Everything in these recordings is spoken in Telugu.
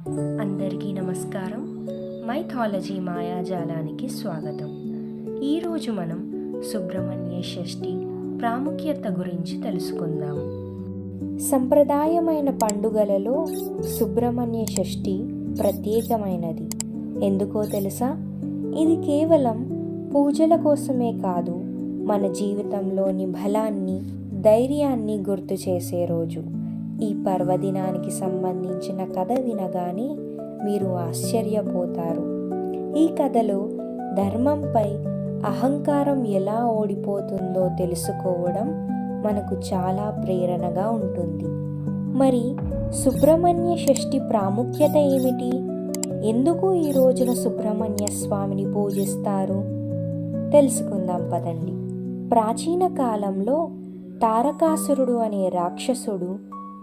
అందరికీ నమస్కారం. మైథాలజీ మాయాజాలానికి స్వాగతం. ఈరోజు మనం సుబ్రహ్మణ్య షష్ఠి ప్రాముఖ్యత గురించి తెలుసుకుందాం. సంప్రదాయమైన పండుగలలో సుబ్రహ్మణ్య షష్ఠి ప్రత్యేకమైనది. ఎందుకో తెలుసా? ఇది కేవలం పూజల కోసమే కాదు, మన జీవితంలోని బలాన్ని, ధైర్యాన్ని గుర్తు చేసే రోజు. ఈ పర్వదినానికి సంబంధించిన కథ వినగానే మీరు ఆశ్చర్యపోతారు. ఈ కథలో ధర్మంపై అహంకారం ఎలా ఓడిపోతుందో తెలుసుకోవడం మనకు చాలా ప్రేరణగా ఉంటుంది. మరి సుబ్రహ్మణ్య షష్ఠి ప్రాముఖ్యత ఏమిటి? ఎందుకు ఈ రోజున సుబ్రహ్మణ్య స్వామిని పూజిస్తారు? తెలుసుకుందాం పదండి. ప్రాచీన కాలంలో తారకాసురుడు అనే రాక్షసుడు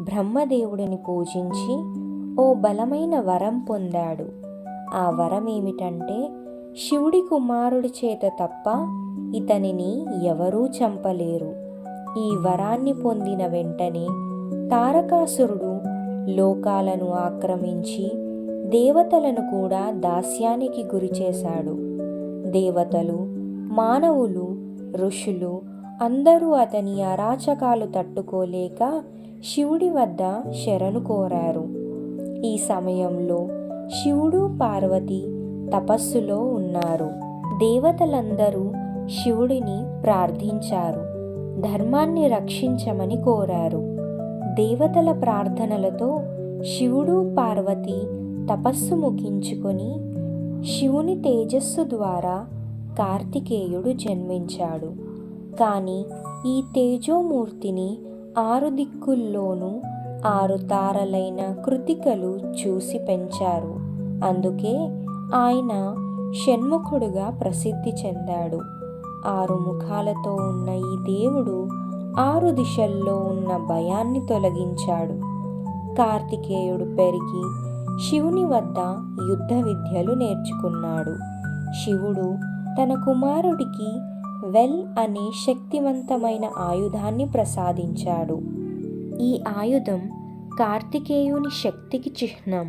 బ్రహ్మదేవుడిని పూజించి ఓ బలమైన వరం పొందాడు. ఆ వరం ఏమిటంటే, శివుడి కుమారుడి చేత తప్ప ఇతనిని ఎవరూ చంపలేరు. ఈ వరాన్ని పొందిన వెంటనే తారకాసురుడు లోకాలను ఆక్రమించి దేవతలను కూడా దాస్యానికి గురిచేశాడు. దేవతలు, మానవులు, ఋషులు అందరూ అతని అరాచకాలు తట్టుకోలేక శివుడి వద్ద శరణు కోరారు. ఈ సమయంలో శివుడు, పార్వతి తపస్సులో ఉన్నారు. దేవతలందరూ శివుడిని ప్రార్థించారు, ధర్మాన్ని రక్షించమని కోరారు. దేవతల ప్రార్థనలతో శివుడు, పార్వతి తపస్సు ముగించుకొని శివుని తేజస్సు ద్వారా కార్తికేయుడు జన్మించాడు. కానీ ఈ తేజోమూర్తిని 6 దిక్కుల్లోనూ 6 తారలైన కృతికలు చూసి పెంచారు. అందుకే ఆయన షణ్ముఖుడుగా ప్రసిద్ధి చెందాడు. 6 ముఖాలతో ఉన్న ఈ దేవుడు 6 దిశల్లో ఉన్న భయాన్ని తొలగించాడు. కార్తికేయుడు పెరిగి శివుని వద్ద యుద్ధ విద్యలు నేర్చుకున్నాడు. శివుడు తన కుమారుడికి వెల్ అనే శక్తివంతమైన ఆయుధాన్ని ప్రసాదించాడు. ఈ ఆయుధం కార్తికేయుని శక్తికి చిహ్నం.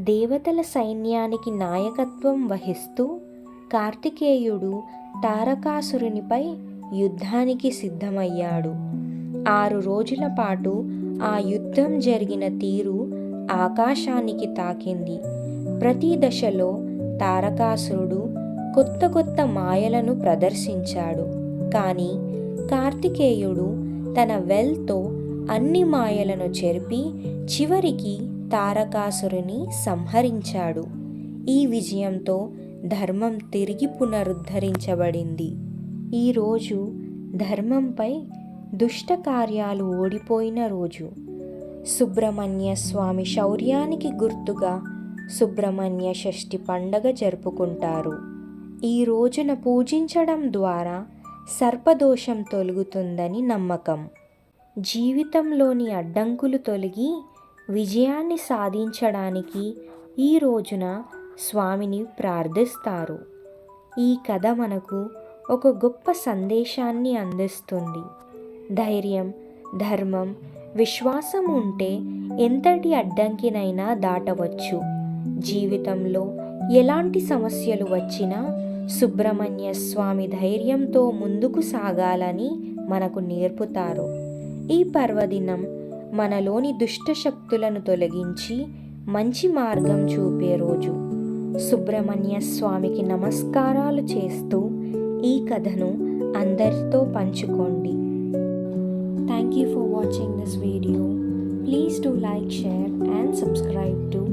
దేవతల సైన్యానికి నాయకత్వం వహిస్తూ కార్తికేయుడు తారకాసురునిపై యుద్ధానికి సిద్ధమయ్యాడు. 6 రోజుల పాటు ఆ యుద్ధం జరిగిన తీరు ఆకాశానికి తాకింది. ప్రతి దశలో తారకాసురుడు కొత్త కొత్త మాయలను ప్రదర్శించాడు. కానీ కార్తికేయుడు తన వెల్తో అన్ని మాయలను చెరిపి చివరికి తారకాసురుని సంహరించాడు. ఈ విజయంతో ధర్మం తిరిగి పునరుద్ధరించబడింది. ఈరోజు ధర్మంపై దుష్ట కార్యాలు ఓడిపోయిన రోజు. సుబ్రహ్మణ్య స్వామి శౌర్యానికి గుర్తుగా సుబ్రహ్మణ్య షష్ఠి పండగ జరుపుకుంటారు. ఈ రోజున పూజించడం ద్వారా సర్పదోషం తొలగుతుందని నమ్మకం. జీవితంలోని అడ్డంకులు తొలగి విజయాన్ని సాధించడానికి ఈ రోజున స్వామిని ప్రార్థిస్తారు. ఈ కథ మనకు ఒక గొప్ప సందేశాన్ని అందిస్తుంది. ధైర్యం, ధర్మం, విశ్వాసం ఉంటే ఎంతటి అడ్డంకినైనా దాటవచ్చు. జీవితంలో ఎలాంటి సమస్యలు వచ్చినా సుబ్రహ్మణ్య స్వామి ధైర్యంతో ముందుకు సాగాలని మనకు నేర్పుతారు. ఈ పర్వదినం మనలోని దుష్ట శక్తులను తొలగించి మంచి మార్గం చూపే రోజు. సుబ్రహ్మణ్య స్వామికి నమస్కారాలు చేస్తూ ఈ కథను అందరితో పంచుకోండి. Thank you for watching this video. Please do like, share and subscribe to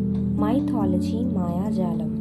mythology మాయాజాలం.